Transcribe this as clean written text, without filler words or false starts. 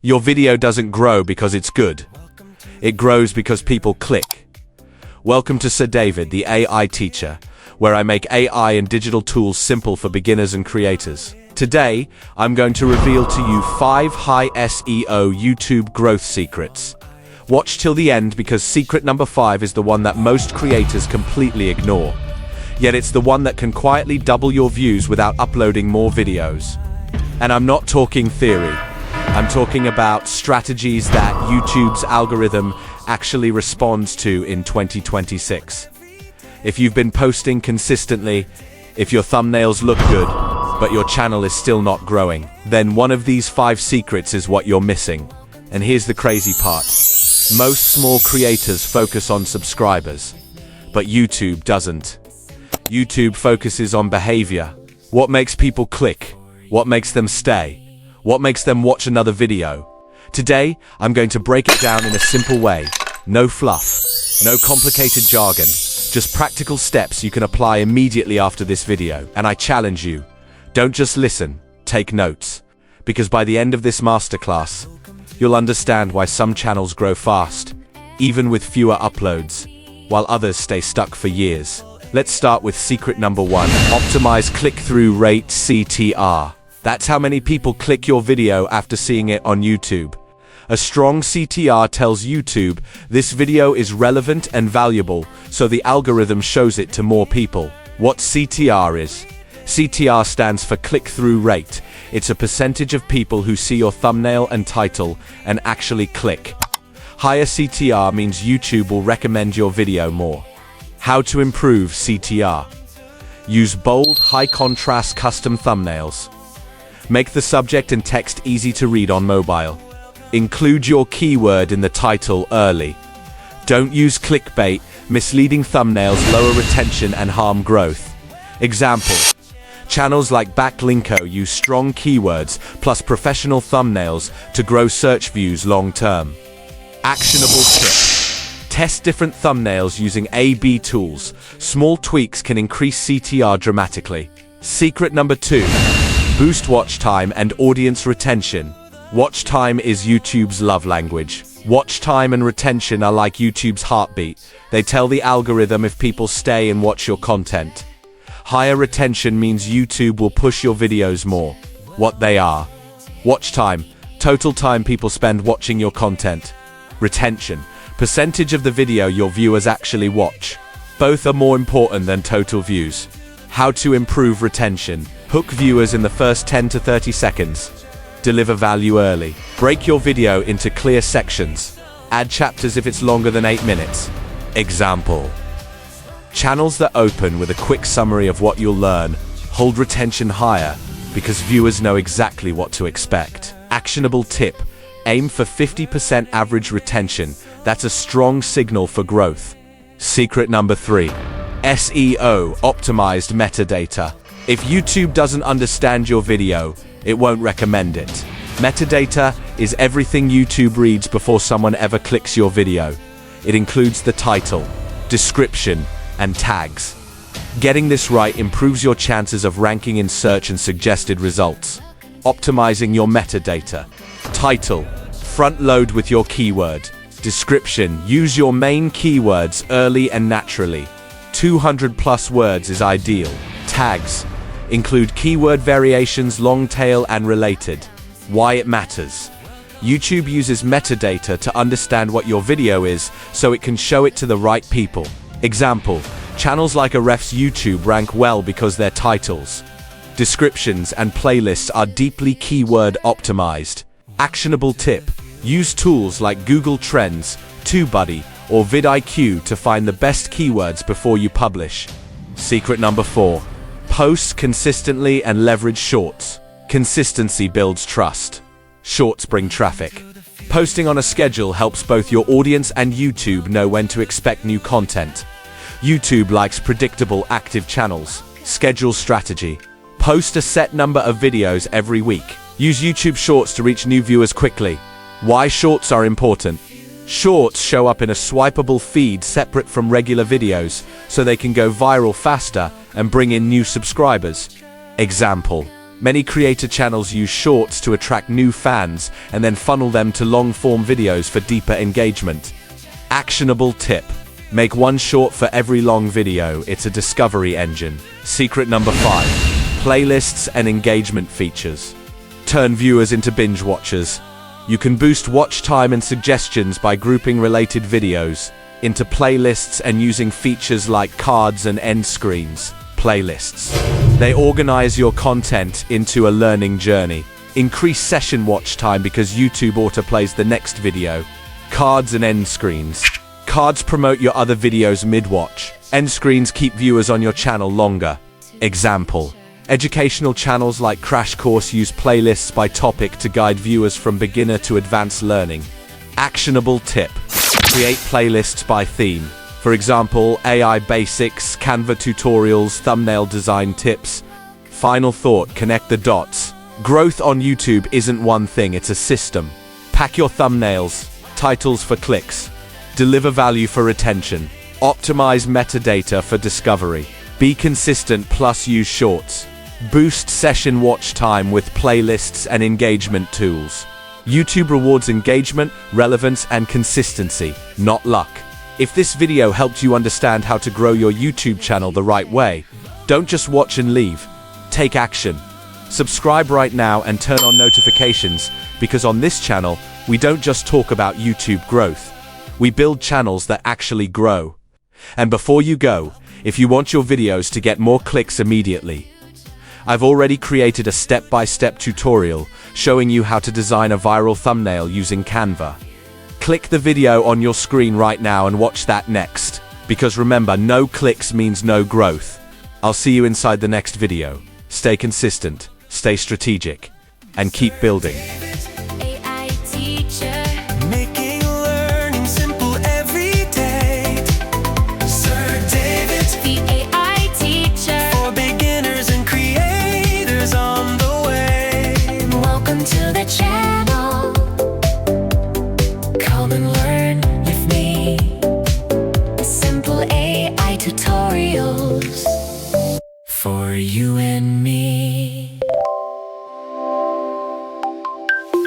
Your video doesn't grow because it's good. It grows because people click. Welcome to Sir David, the AI teacher, where I make AI and digital tools simple for beginners and creators. Today, I'm going to reveal to you 5 high SEO YouTube growth secrets. Watch till the end because secret number 5 is the one that most creators completely ignore. Yet it's the one that can quietly double your views without uploading more videos. And I'm not talking theory. I'm talking about strategies that YouTube's algorithm actually responds to in 2026. If you've been posting consistently, if your thumbnails look good, but your channel is still not growing, then one of these 5 secrets is what you're missing. And here's the crazy part. Most small creators focus on subscribers, but YouTube doesn't. YouTube focuses on behavior. What makes people click? What makes them stay? What makes them watch another video? Today, I'm going to break it down in a simple way. No fluff, no complicated jargon, just practical steps you can apply immediately after this video. And I challenge you, don't just listen, take notes. Because by the end of this masterclass, you'll understand why some channels grow fast, even with fewer uploads, while others stay stuck for years. Let's start with secret number 1, optimize click-through rate CTR. That's how many people click your video after seeing it on YouTube. A strong CTR tells YouTube this video is relevant and valuable, so the algorithm shows it to more people. What CTR is? CTR stands for click-through rate. It's a percentage of people who see your thumbnail and title and actually click. Higher CTR means YouTube will recommend your video more. How to improve CTR? Use bold, high-contrast custom thumbnails. Make the subject and text easy to read on mobile. Include your keyword in the title early. Don't use clickbait. Misleading thumbnails lower retention and harm growth. Example: channels like Backlinko use strong keywords plus professional thumbnails to grow search views long term. Actionable tip: test different thumbnails using A/B tools. Small tweaks can increase CTR dramatically. Secret number 2. Boost watch time and audience retention. Watch time is YouTube's love language. Watch time and retention are like YouTube's heartbeat. They tell the algorithm if people stay and watch your content. Higher retention means YouTube will push your videos more. What they are: watch time, total time people spend watching your content. Retention, percentage of the video your viewers actually watch. Both are more important than total views. How to improve retention: hook viewers in the first 10 to 30 seconds. Deliver value early. Break your video into clear sections. Add chapters if it's longer than 8 minutes. Example: channels that open with a quick summary of what you'll learn hold retention higher because viewers know exactly what to expect. Actionable tip: aim for 50% average retention. That's a strong signal for growth. Secret number 3. SEO optimized metadata. If YouTube doesn't understand your video, it won't recommend it. Metadata is everything YouTube reads before someone ever clicks your video. It includes the title, description, and tags. Getting this right improves your chances of ranking in search and suggested results. Optimizing your metadata. Title: front load with your keyword. Description: use your main keywords early and naturally. 200 plus words is ideal. Tags: include keyword variations, long tail, and related. Why it matters: YouTube uses metadata to understand what your video is so it can show it to the right people. Example: channels like Aref's YouTube rank well because their titles, descriptions, and playlists are deeply keyword optimized. Actionable tip: use tools like Google Trends, TubeBuddy, or vidIQ to find the best keywords before you publish. Secret number 4. Post consistently and leverage shorts. Consistency builds trust. Shorts bring traffic. Posting on a schedule helps both your audience and YouTube know when to expect new content. YouTube likes predictable, active channels. Schedule strategy: post a set number of videos every week. Use YouTube Shorts to reach new viewers quickly. Why shorts are important: shorts show up in a swipeable feed separate from regular videos, so they can go viral faster and bring in new subscribers. Example: Many creator channels use shorts to attract new fans and then funnel them to long-form videos for deeper engagement. Actionable tip. Make one short for every long video. It's a discovery engine. Secret number 5. Playlists and engagement features. Turn viewers into binge watchers. You can boost watch time and suggestions by grouping related videos into playlists and using features like cards and end screens. Playlists. They organize your content into a learning journey. Increase session watch time because YouTube autoplays the next video. Cards and end screens. Cards promote your other videos mid-watch. End screens keep viewers on your channel longer. Example. Educational channels like Crash Course use playlists by topic to guide viewers from beginner to advanced learning. Actionable tip. Create playlists by theme. For example, AI basics, Canva tutorials, thumbnail design tips. Final thought, connect the dots. Growth on YouTube isn't one thing, it's a system. Pack your thumbnails, titles for clicks. Deliver value for retention. Optimize metadata for discovery. Be consistent plus use shorts. Boost session watch time with playlists and engagement tools. YouTube rewards engagement, relevance, and consistency, not luck. If this video helped you understand how to grow your YouTube channel the right way, don't just watch and leave. Take action. Subscribe right now and turn on notifications, because on this channel, we don't just talk about YouTube growth. We build channels that actually grow. And before you go, if you want your videos to get more clicks immediately, I've already created a step-by-step tutorial showing you how to design a viral thumbnail using Canva. Click the video on your screen right now and watch that next. Because remember, no clicks means no growth. I'll see you inside the next video. Stay consistent, stay strategic, and keep building. AI teacher, making learning simple every day. Sir David, the AI teacher, for beginners and creators on the way. Welcome to the channel. Come and learn with me. Simple AI tutorials for you and me.